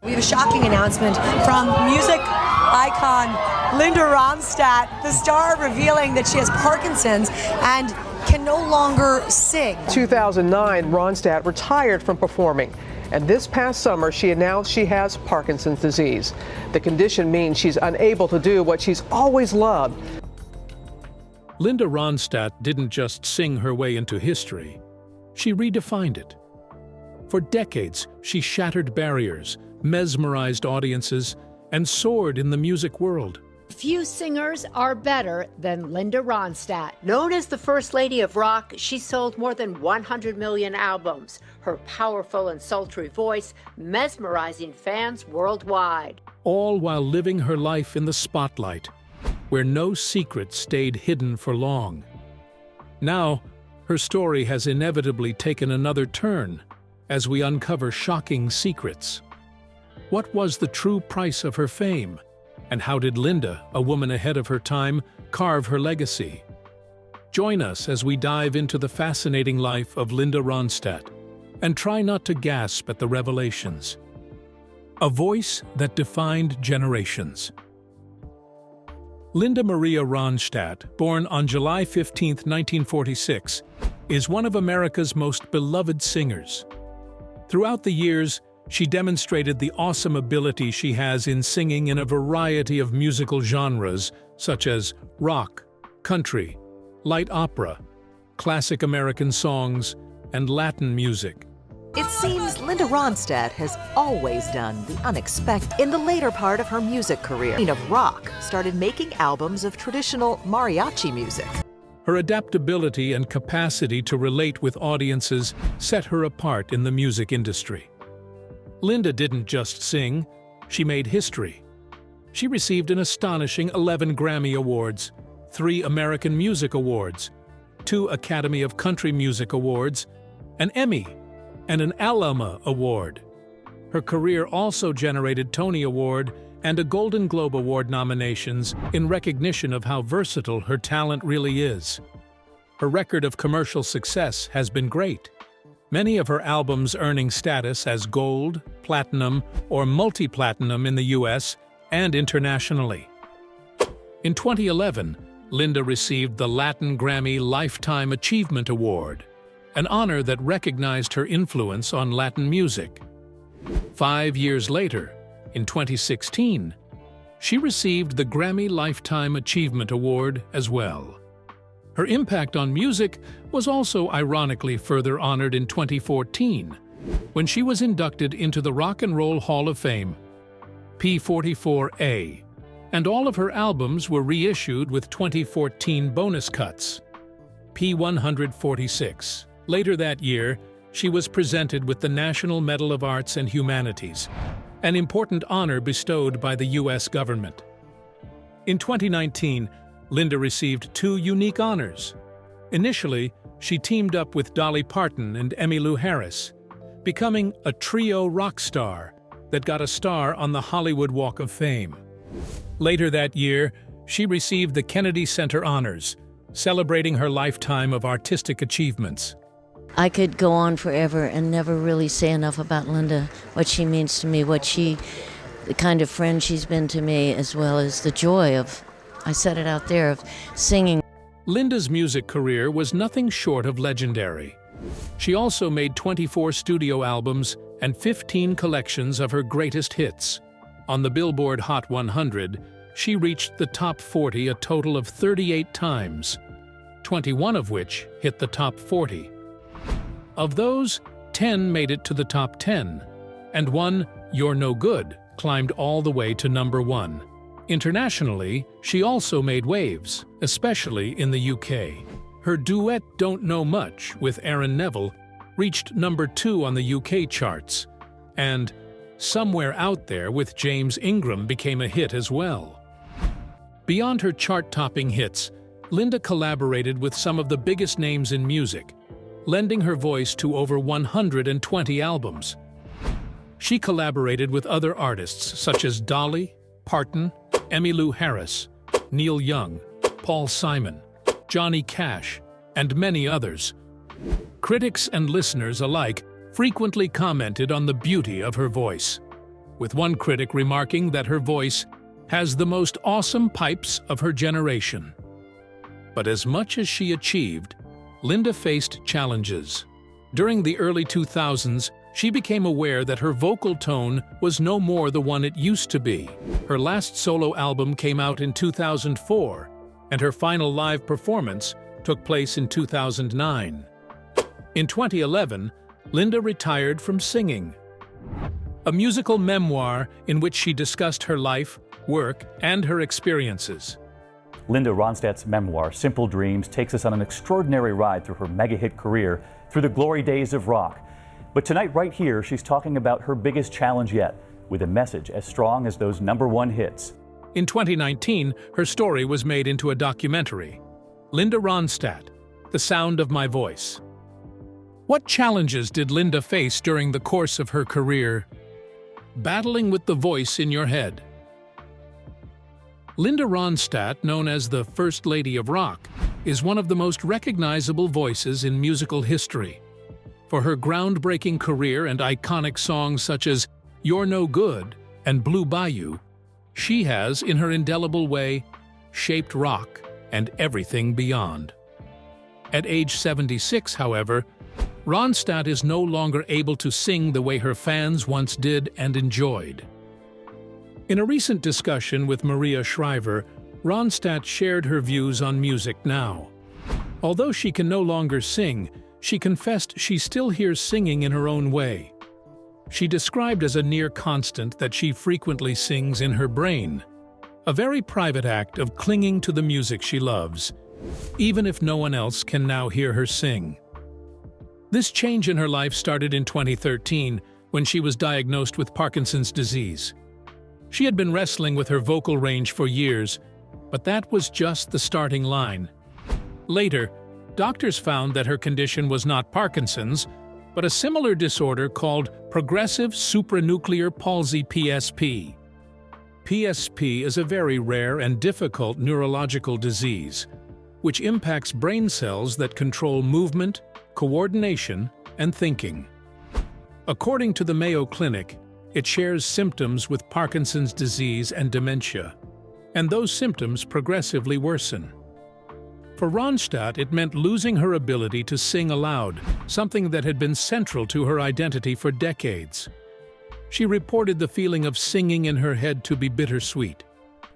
We have a shocking announcement from music icon Linda Ronstadt, the star, revealing that she has Parkinson's and can no longer sing. 2009, Ronstadt retired from performing, and this past summer she announced she has Parkinson's disease. The condition means she's unable to do what she's always loved. Linda Ronstadt didn't just sing her way into history, she redefined it. For decades, she shattered barriers, mesmerized audiences, and soared in the music world. Few singers are better than Linda Ronstadt. Known as the First Lady of Rock, she sold more than 100 million albums. Her powerful and sultry voice mesmerizing fans worldwide. All while living her life in the spotlight, where no secret stayed hidden for long. Now, her story has inevitably taken another turn as we uncover shocking secrets. What was the true price of her fame? And how did Linda, a woman ahead of her time, carve her legacy? Join us as we dive into the fascinating life of Linda Ronstadt and try not to gasp at the revelations. A voice that defined generations. Linda Maria Ronstadt, born on July 15, 1946, is one of America's most beloved singers. Throughout the years, she demonstrated the awesome ability she has in singing in a variety of musical genres such as rock, country, light opera, classic American songs, and Latin music. It seems Linda Ronstadt has always done the unexpected. In the later part of her music career, Queen of Rock started making albums of traditional mariachi music. Her adaptability and capacity to relate with audiences set her apart in the music industry. Linda didn't just sing, she made history. She received an astonishing 11 Grammy Awards, 3 American Music Awards, 2 Academy of Country Music Awards, an Emmy, and an Alma Award. Her career also generated Tony Award and a Golden Globe Award nominations in recognition of how versatile her talent really is. Her record of commercial success has been great. Many of her albums earning status as gold, platinum, or multi-platinum in the US and internationally. In 2011, Linda received the Latin Grammy Lifetime Achievement Award, an honor that recognized her influence on Latin music. 5 years later, in 2016, she received the Grammy Lifetime Achievement Award as well. Her impact on music was also ironically further honored in 2014, when she was inducted into the Rock and Roll Hall of Fame, P44A, and all of her albums were reissued with 2014 bonus cuts, P146. Later that year, she was presented with the National Medal of Arts and Humanities, an important honor bestowed by the U.S. government. In 2019, Linda received 2 unique honors. Initially, she teamed up with Dolly Parton and Emmylou Harris, becoming a trio rock star that got a star on the Hollywood Walk of Fame. Later that year, she received the Kennedy Center Honors, celebrating her lifetime of artistic achievements. I could go on forever and never really say enough about Linda, what she means to me, the kind of friend she's been to me, as well as the joy of, I said it out there, of singing. Linda's music career was nothing short of legendary. She also made 24 studio albums and 15 collections of her greatest hits. On the Billboard Hot 100, she reached the top 40 a total of 38 times, 21 of which hit the top 40. Of those, 10 made it to the top 10, and one, You're No Good, climbed all the way to number 1. Internationally, she also made waves, especially in the UK. Her duet Don't Know Much with Aaron Neville reached number 2 on the UK charts, and Somewhere Out There with James Ingram became a hit as well. Beyond her chart-topping hits, Linda collaborated with some of the biggest names in music, lending her voice to over 120 albums. She collaborated with other artists such as Dolly Parton, Emmylou Harris, Neil Young, Paul Simon, Johnny Cash, and many others. Critics and listeners alike frequently commented on the beauty of her voice. with one critic remarking that her voice has the most awesome pipes of her generation. But as much as she achieved, Linda faced challenges. During the early 2000s, she became aware that her vocal tone was no more the one it used to be. Her last solo album came out in 2004, and her final live performance took place in 2009. In 2011, Linda retired from singing. A musical memoir in which she discussed her life, work, and her experiences. Linda Ronstadt's memoir, Simple Dreams, takes us on an extraordinary ride through her mega-hit career, through the glory days of rock. But tonight, right here, she's talking about her biggest challenge yet, with a message as strong as those #1 hits. In 2019, her story was made into a documentary, Linda Ronstadt, The Sound of My Voice. What challenges did Linda face during the course of her career? Battling with the voice in your head. Linda Ronstadt, known as the First Lady of Rock, is one of the most recognizable voices in musical history. For her groundbreaking career and iconic songs such as You're No Good and Blue Bayou, she has, in her indelible way, shaped rock and everything beyond. At age 76, however, Ronstadt is no longer able to sing the way her fans once did and enjoyed. In a recent discussion with Maria Shriver, Ronstadt shared her views on music now. Although she can no longer sing, she confessed she still hears singing in her own way. She described as a near constant that she frequently sings in her brain, a very private act of clinging to the music she loves, even if no one else can now hear her sing. This change in her life started in 2013 when she was diagnosed with Parkinson's disease. She had been wrestling with her vocal range for years, but that was just the starting line. Later, doctors found that her condition was not Parkinson's, but a similar disorder called progressive supranuclear palsy (PSP). PSP is a very rare and difficult neurological disease, which impacts brain cells that control movement, coordination, and thinking. According to the Mayo Clinic, it shares symptoms with Parkinson's disease and dementia, and those symptoms progressively worsen. For Ronstadt, it meant losing her ability to sing aloud, something that had been central to her identity for decades. She reported the feeling of singing in her head to be bittersweet.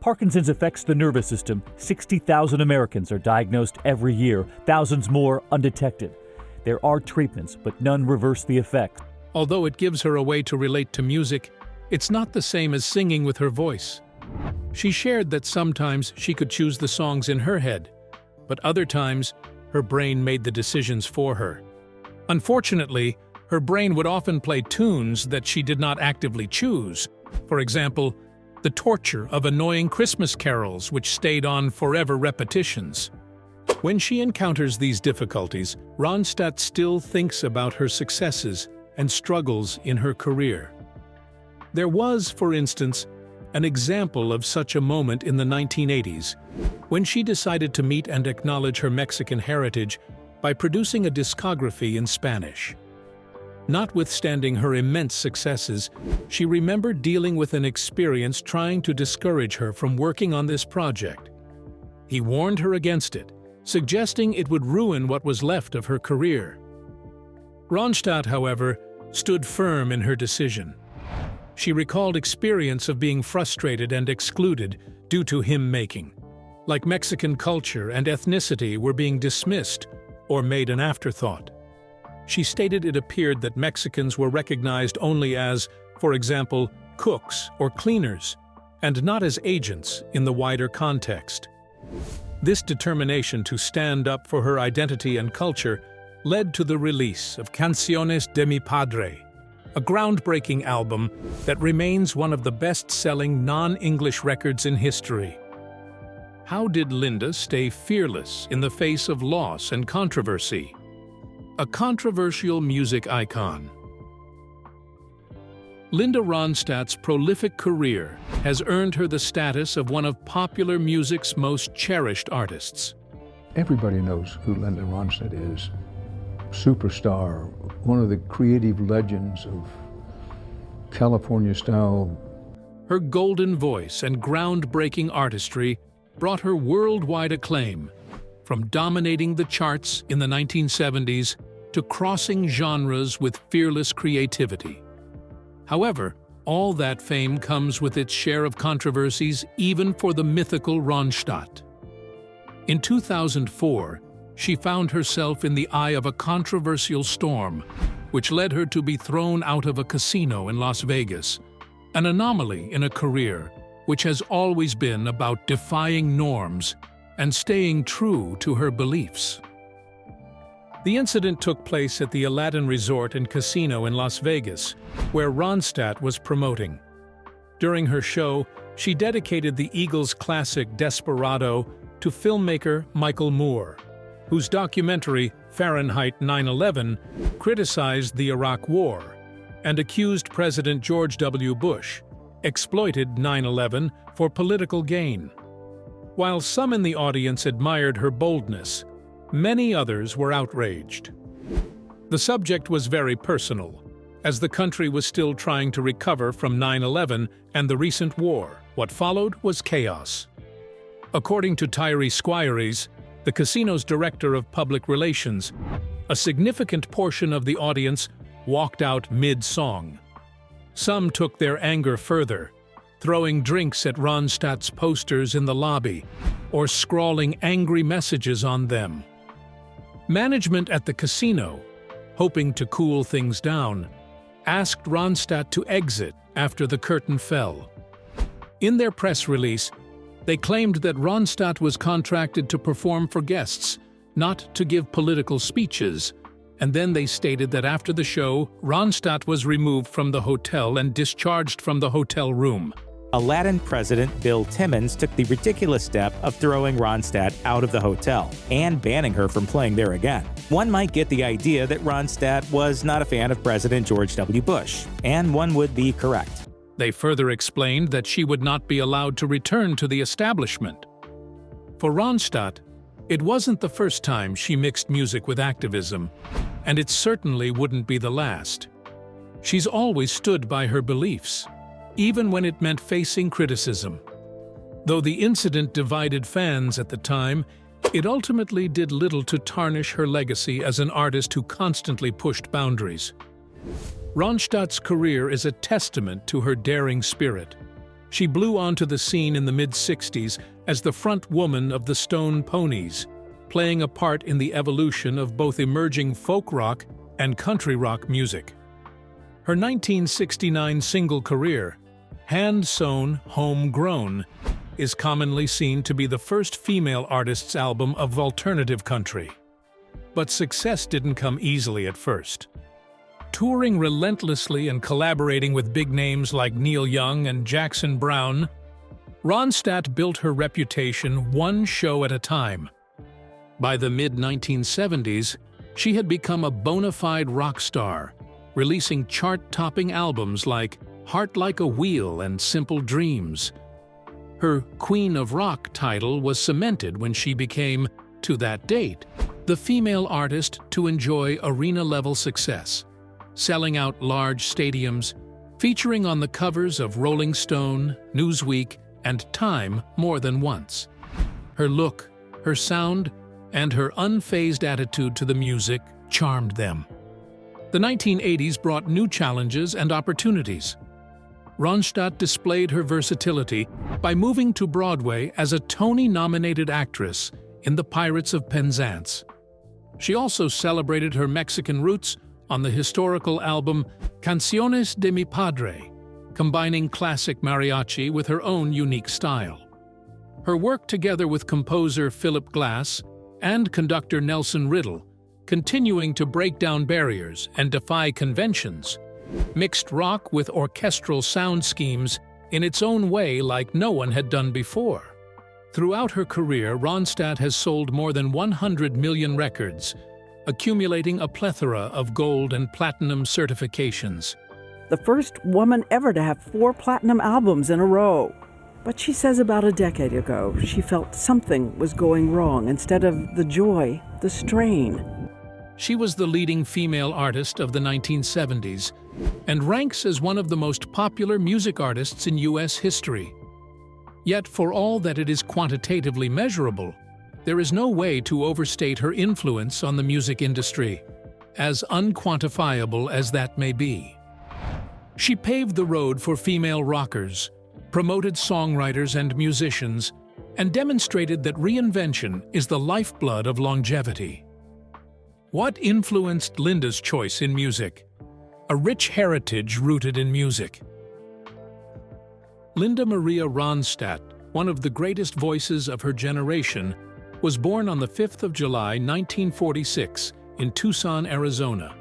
Parkinson's affects the nervous system. 60,000 Americans are diagnosed every year, thousands more undetected. There are treatments, but none reverse the effects. Although it gives her a way to relate to music, it's not the same as singing with her voice. She shared that sometimes she could choose the songs in her head, but other times her brain made the decisions for her. Unfortunately, her brain would often play tunes that she did not actively choose. For example, the torture of annoying Christmas carols which stayed on forever repetitions. When she encounters these difficulties, Ronstadt still thinks about her successes and struggles in her career. There was, for instance, an example of such a moment in the 1980s, when she decided to meet and acknowledge her Mexican heritage by producing a discography in Spanish. Notwithstanding her immense successes, she remembered dealing with an experience trying to discourage her from working on this project. He warned her against it, suggesting it would ruin what was left of her career. Ronstadt, however, stood firm in her decision. She recalled experience of being frustrated and excluded due to hymn-making, like Mexican culture and ethnicity were being dismissed or made an afterthought. She stated it appeared that Mexicans were recognized only as, for example, cooks or cleaners, and not as agents in the wider context. This determination to stand up for her identity and culture led to the release of Canciones de mi Padre, a groundbreaking album that remains one of the best-selling non-English records in history. How did Linda stay fearless in the face of loss and controversy? A controversial music icon. Linda Ronstadt's prolific career has earned her the status of one of popular music's most cherished artists. Everybody knows who Linda Ronstadt is. Superstar, one of the creative legends California style. Her golden voice and groundbreaking artistry brought her worldwide acclaim, from dominating the charts in the 1970s to crossing genres with fearless creativity. However, all that fame comes with its share of controversies, even for the mythical Ronstadt. In 2004, she found herself in the eye of a controversial storm, which led her to be thrown out of a casino in Las Vegas, an anomaly in a career which has always been about defying norms and staying true to her beliefs. The incident took place at the Aladdin Resort and Casino in Las Vegas, where Ronstadt was promoting. During her show, she dedicated the Eagles' classic Desperado to filmmaker Michael Moore, whose documentary Fahrenheit 9/11 criticized the Iraq War and accused President George W. Bush exploited 9/11 for political gain. While some in the audience admired her boldness, many others were outraged. The subject was very personal, as the country was still trying to recover from 9/11 and the recent war. What followed was chaos. According to Tyree Squires, the casino's director of public relations, a significant portion of the audience walked out mid-song. Some took their anger further, throwing drinks at Ronstadt's posters in the lobby or scrawling angry messages on them. Management at the casino, hoping to cool things down, asked Ronstadt to exit after the curtain fell. In their press release, they claimed that Ronstadt was contracted to perform for guests, not to give political speeches, and then they stated that after the show, Ronstadt was removed from the hotel and discharged from the hotel room. Aladdin president Bill Timmons took the ridiculous step of throwing Ronstadt out of the hotel and banning her from playing there again. One might get the idea that Ronstadt was not a fan of President George W. Bush, and one would be correct. They further explained that she would not be allowed to return to the establishment. For Ronstadt, it wasn't the first time she mixed music with activism, and it certainly wouldn't be the last. She's always stood by her beliefs, even when it meant facing criticism. Though the incident divided fans at the time, it ultimately did little to tarnish her legacy as an artist who constantly pushed boundaries. Ronstadt's career is a testament to her daring spirit. She blew onto the scene in the mid-60s as the front woman of the Stone Ponies, playing a part in the evolution of both emerging folk rock and country rock music. Her 1969 single career, Hand-Sewn, Homegrown, is commonly seen to be the first female artist's album of alternative country. But success didn't come easily at first. Touring relentlessly and collaborating with big names like Neil Young and Jackson Browne, Ronstadt built her reputation one show at a time. By the mid-1970s, she had become a bona fide rock star, releasing chart-topping albums like Heart Like a Wheel and Simple Dreams. Her Queen of Rock title was cemented when she became, to that date, the female artist to enjoy arena-level success, selling out large stadiums, featuring on the covers of Rolling Stone, Newsweek, and Time more than once. Her look, her sound, and her unfazed attitude to the music charmed them. The 1980s brought new challenges and opportunities. Ronstadt displayed her versatility by moving to Broadway as a Tony-nominated actress in The Pirates of Penzance. She also celebrated her Mexican roots on the historical album Canciones de mi Padre, combining classic mariachi with her own unique style. Her work together with composer Philip Glass and conductor Nelson Riddle, continuing to break down barriers and defy conventions, mixed rock with orchestral sound schemes in its own way like no one had done before. Throughout her career, Ronstadt has sold more than 100 million records, accumulating a plethora of gold and platinum certifications. The first woman ever to have 4 platinum albums in a row. But she says about a decade ago, she felt something was going wrong. Instead of the joy, the strain. She was the leading female artist of the 1970s, and ranks as one of the most popular music artists in U.S. history. Yet, for all that it is quantitatively measurable, there is no way to overstate her influence on the music industry, as unquantifiable as that may be. She paved the road for female rockers, promoted songwriters and musicians, and demonstrated that reinvention is the lifeblood of longevity. What influenced Linda's choice in music? A rich heritage rooted in music. Linda Maria Ronstadt, one of the greatest voices of her generation, was born on the 5th of July, 1946, in Tucson, Arizona.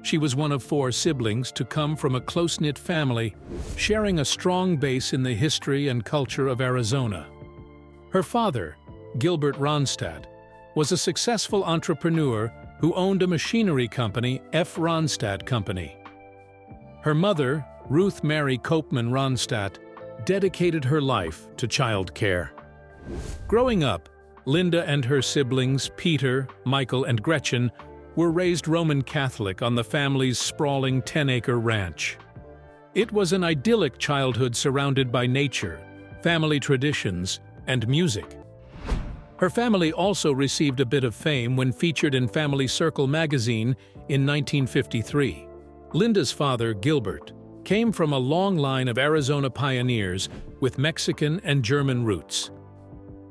She was one of 4 siblings to come from a close-knit family, sharing a strong base in the history and culture of Arizona. Her father, Gilbert Ronstadt, was a successful entrepreneur who owned a machinery company, F. Ronstadt Company. Her mother, Ruth Mary Copeman Ronstadt, dedicated her life to child care. Growing up, Linda and her siblings, Peter, Michael, and Gretchen, were raised Roman Catholic on the family's sprawling 10-acre ranch. It was an idyllic childhood surrounded by nature, family traditions, and music. Her family also received a bit of fame when featured in Family Circle magazine in 1953. Linda's father, Gilbert, came from a long line of Arizona pioneers with Mexican and German roots.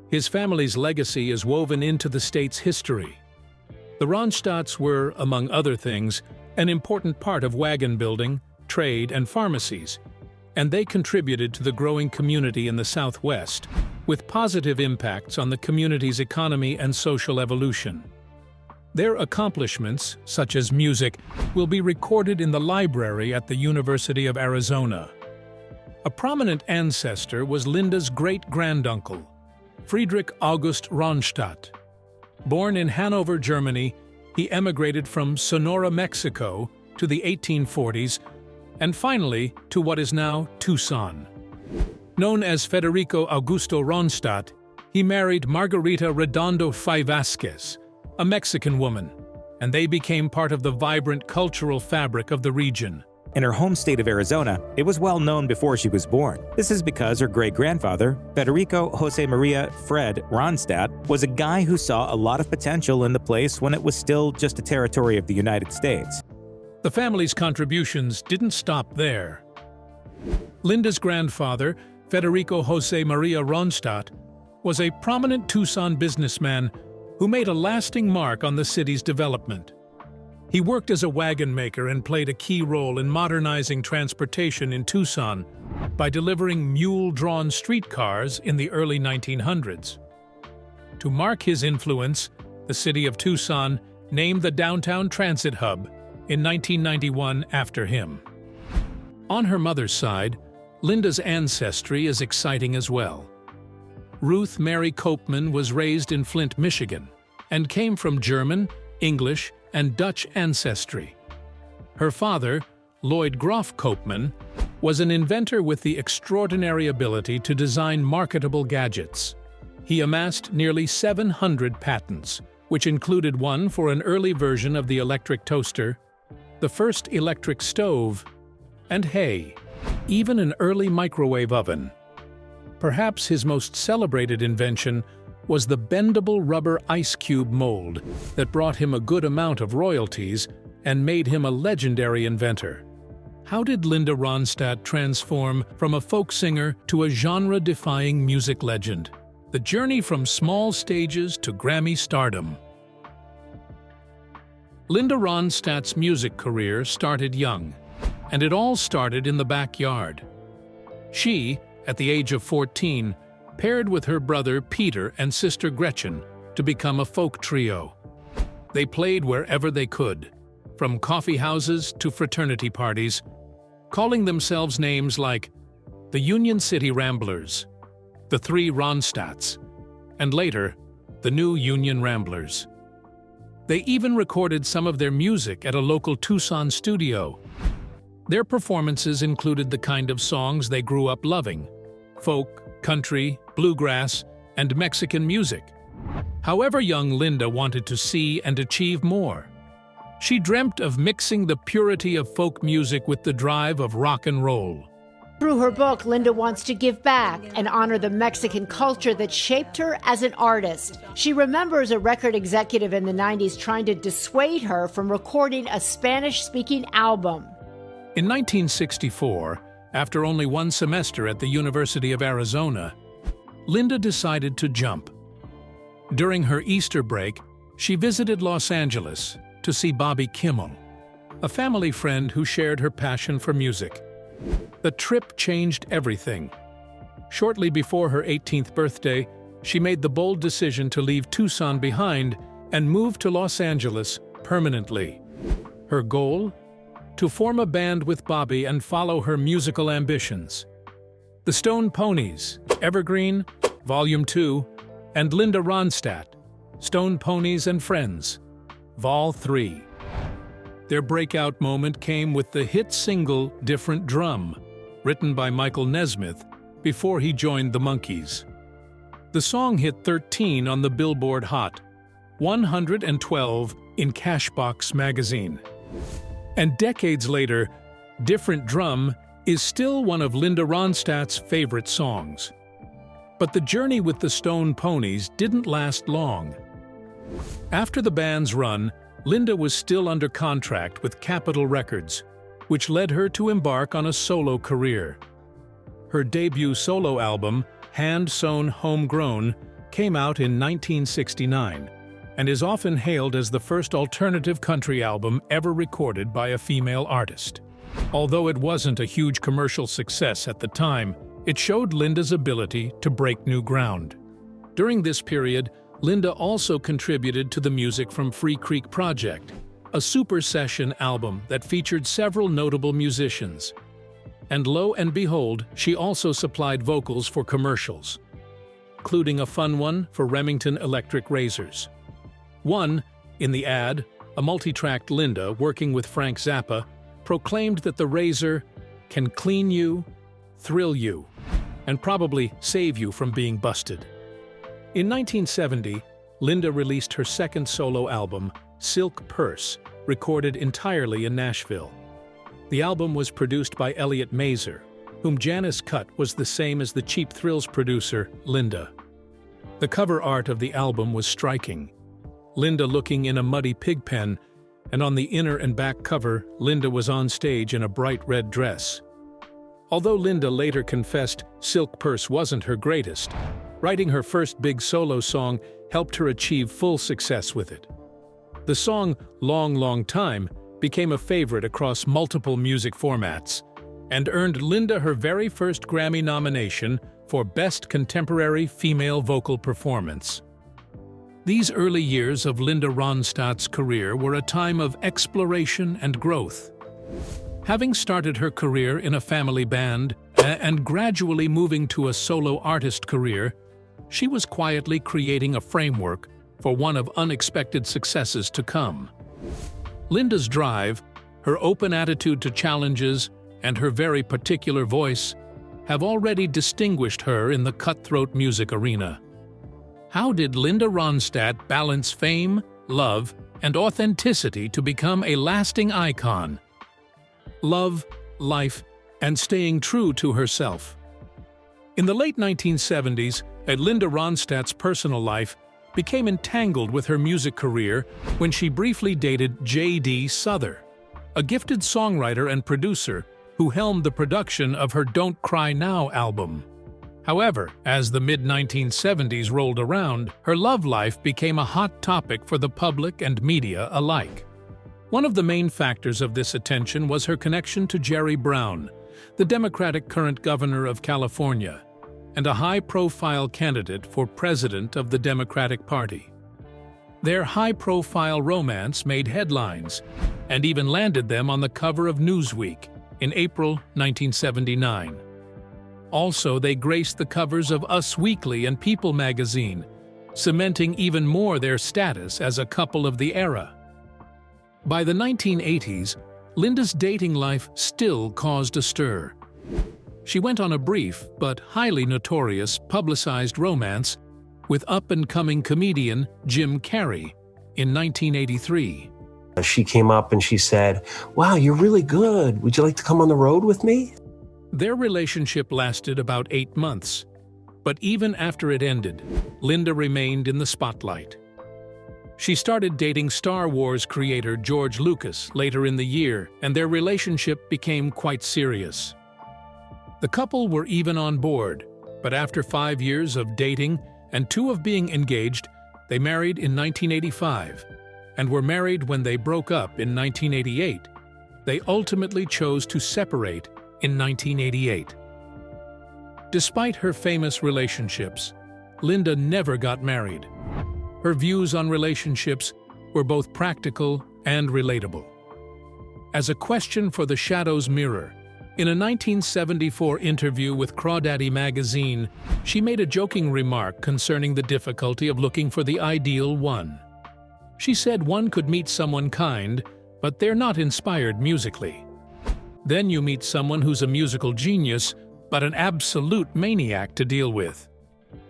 His family's legacy is woven into the state's history. The Ronstadts were, among other things, an important part of wagon building, trade, and pharmacies, and they contributed to the growing community in the Southwest, with positive impacts on the community's economy and social evolution. Their accomplishments, such as music, will be recorded in the library at the University of Arizona. A prominent ancestor was Linda's great-granduncle, Friedrich August Ronstadt. Born in Hanover, Germany, he emigrated from Sonora, Mexico, to the 1840s, and finally to what is now Tucson. Known as Federico Augusto Ronstadt, he married Margarita Redondo Fay Vasquez, a Mexican woman, and they became part of the vibrant cultural fabric of the region. In her home state of Arizona, it was well known before she was born. This is because her great-grandfather, Federico Jose Maria Fred Ronstadt, was a guy who saw a lot of potential in the place when it was still just a territory of the United States. The family's contributions didn't stop there. Linda's grandfather, Federico Jose Maria Ronstadt, was a prominent Tucson businessman who made a lasting mark on the city's development. He worked as a wagon maker and played a key role in modernizing transportation in Tucson by delivering mule-drawn streetcars in the early 1900s. To mark his influence, the city of Tucson named the downtown transit hub in 1991 after him. On her mother's side, Linda's ancestry is exciting as well. Ruth Mary Copeman was raised in Flint, Michigan, and came from German, English, and Dutch ancestry. Her father, Lloyd Groff Copeman, was an inventor with the extraordinary ability to design marketable gadgets. He amassed nearly 700 patents, which included one for an early version of the electric toaster, the first electric stove, and hey, even an early microwave oven. Perhaps his most celebrated invention was the bendable rubber ice cube mold that brought him a good amount of royalties and made him a legendary inventor. How did Linda Ronstadt transform from a folk singer to a genre-defying music legend? The journey from small stages to Grammy stardom. Linda Ronstadt's music career started young, and it all started in the backyard. She, at the age of 14, paired with her brother Peter and sister Gretchen to become a folk trio. They played wherever they could, from coffee houses to fraternity parties, calling themselves names like the Union City Ramblers, the Three Ronstadts, and later, the New Union Ramblers. They even recorded some of their music at a local Tucson studio. Their performances included the kind of songs they grew up loving: folk, country, bluegrass, and Mexican music. However, young Linda wanted to see and achieve more. She dreamt of mixing the purity of folk music with the drive of rock and roll. Through her book, Linda wants to give back and honor the Mexican culture that shaped her as an artist. She remembers a record executive in the 90s trying to dissuade her from recording a Spanish-speaking album. In 1964, after only one semester at the University of Arizona, Linda decided to jump. During her Easter break, she visited Los Angeles to see Bobby Kimmel, a family friend who shared her passion for music. The trip changed everything. Shortly before her 18th birthday, she made the bold decision to leave Tucson behind and move to Los Angeles permanently. Her goal? To form a band with Bobby and follow her musical ambitions. The Stone Ponies, Evergreen, Volume 2, and Linda Ronstadt, Stone Ponies and Friends, Vol 3. Their breakout moment came with the hit single Different Drum, written by Michael Nesmith before he joined the Monkees. The song hit 13 on the Billboard Hot 112 in Cashbox magazine. And decades later, Different Drum is still one of Linda Ronstadt's favorite songs. But the journey with the Stone Ponies didn't last long. After the band's run, Linda was still under contract with Capitol Records, which led her to embark on a solo career. Her debut solo album, Hand Sewn Homegrown, came out in 1969 and is often hailed as the first alternative country album ever recorded by a female artist. Although it wasn't a huge commercial success at the time, it showed Linda's ability to break new ground. During this period, Linda also contributed to the music from Free Creek Project, a super session album that featured several notable musicians. And lo and behold, she also supplied vocals for commercials, including a fun one for Remington Electric Razors. In the ad, a multi-tracked Linda, working with Frank Zappa, proclaimed that the razor can clean you, thrill you, and probably save you from being busted. In 1970, Linda released her second solo album, Silk Purse, recorded entirely in Nashville. The album was produced by Elliot Mazer, whom Janice Cutt was the same as the Cheap Thrills producer, Linda. The cover art of the album was striking. Linda looking in a muddy pig pen, and on the inner and back cover, Linda was on stage in a bright red dress. Although Linda later confessed Silk Purse wasn't her greatest, writing her first big solo song helped her achieve full success with it. The song Long, Long Time became a favorite across multiple music formats and earned Linda her very first Grammy nomination for Best Contemporary Female Vocal Performance. These early years of Linda Ronstadt's career were a time of exploration and growth. Having started her career in a family band and gradually moving to a solo artist career, she was quietly creating a framework for one of unexpected successes to come. Linda's drive, her open attitude to challenges, and her very particular voice have already distinguished her in the cutthroat music arena. How did Linda Ronstadt balance fame, love, and authenticity to become a lasting icon? Love, life, and staying true to herself. In the late 1970s, Linda Ronstadt's personal life became entangled with her music career when she briefly dated J.D. Souther, a gifted songwriter and producer who helmed the production of her Don't Cry Now album. However, as the mid-1970s rolled around, her love life became a hot topic for the public and media alike. One of the main factors of this attention was her connection to Jerry Brown, the Democratic current governor of California, and a high-profile candidate for president of the Democratic Party. Their high-profile romance made headlines and even landed them on the cover of Newsweek in April 1979. Also, they graced the covers of Us Weekly and People magazine, cementing even more their status as a couple of the era. By the 1980s, Linda's dating life still caused a stir. She went on a brief but highly notorious publicized romance with up-and-coming comedian Jim Carrey in 1983. She came up and she said, "Wow, you're really good. Would you like to come on the road with me?" Their relationship lasted about 8 months, but even after it ended, Linda remained in the spotlight. She started dating Star Wars creator George Lucas later in the year, and their relationship became quite serious. The couple were even on board, but after 5 years of dating and 2 of being engaged, they married in 1985, and were married when they broke up in 1988. They ultimately chose to separate in 1988. Despite her famous relationships, Linda never got married. Her views on relationships were both practical and relatable. As a question for the Shadow's Mirror, in a 1974 interview with Crawdaddy magazine, she made a joking remark concerning the difficulty of looking for the ideal one. She said one could meet someone kind, but they're not inspired musically. Then you meet someone who's a musical genius, but an absolute maniac to deal with.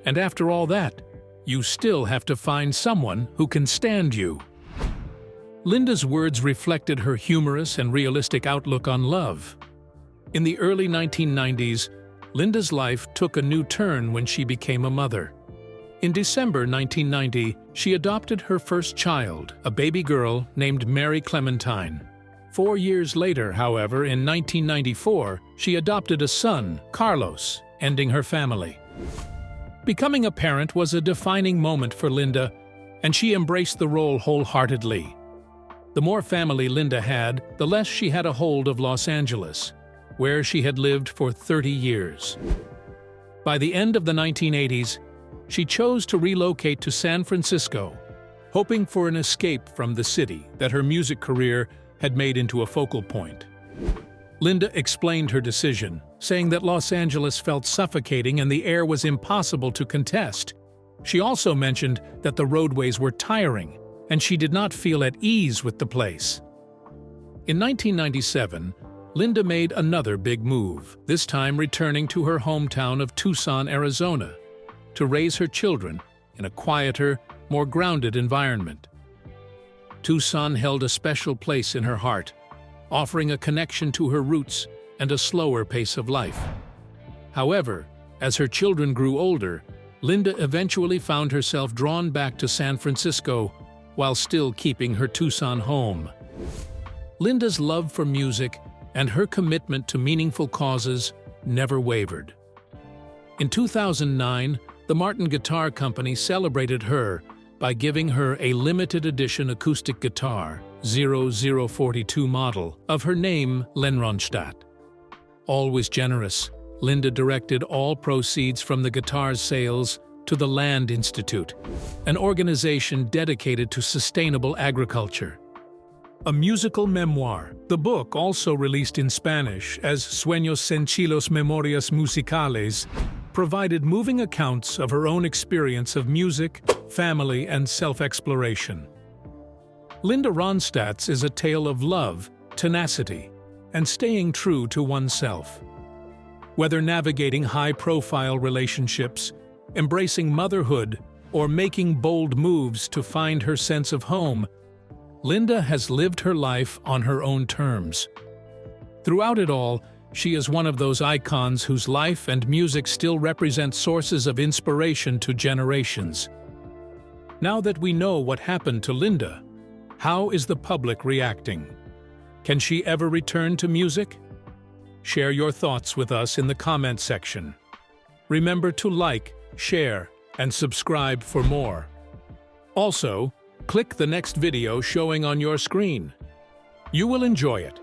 And after all that, you still have to find someone who can stand you. Linda's words reflected her humorous and realistic outlook on love. In the early 1990s, Linda's life took a new turn when she became a mother. In December 1990, she adopted her first child, a baby girl named Mary Clementine. 4 years later, however, in 1994, she adopted a son, Carlos, ending her family. Becoming a parent was a defining moment for Linda, and she embraced the role wholeheartedly. The more family Linda had, the less she had a hold of Los Angeles, where she had lived for 30 years. By the end of the 1980s, she chose to relocate to San Francisco, hoping for an escape from the city that her music career had made into a focal point. Linda explained her decision, saying that Los Angeles felt suffocating and the air was impossible to contest. She also mentioned that the roadways were tiring, and she did not feel at ease with the place. In 1997, Linda made another big move, this time returning to her hometown of Tucson, Arizona, to raise her children in a quieter, more grounded environment. Tucson held a special place in her heart, offering a connection to her roots and a slower pace of life. However, as her children grew older, Linda eventually found herself drawn back to San Francisco while still keeping her Tucson home. Linda's love for music and her commitment to meaningful causes never wavered. In 2009, the Martin Guitar Company celebrated her by giving her a limited edition acoustic guitar, 0042 model, of her name, Linda Ronstadt. Always generous, Linda directed all proceeds from the guitar's sales to the Land Institute, an organization dedicated to sustainable agriculture. A musical memoir, the book, also released in Spanish as Sueños Sencillos Memorias Musicales, provided moving accounts of her own experience of music, family, and self-exploration. Linda Ronstadt's is a tale of love, tenacity, and staying true to oneself. Whether navigating high-profile relationships, embracing motherhood, or making bold moves to find her sense of home, Linda has lived her life on her own terms. Throughout it all, she is one of those icons whose life and music still represent sources of inspiration to generations. Now that we know what happened to Linda, how is the public reacting? Can she ever return to music? Share your thoughts with us in the comment section. Remember to like, share, and subscribe for more. Also, click the next video showing on your screen. You will enjoy it.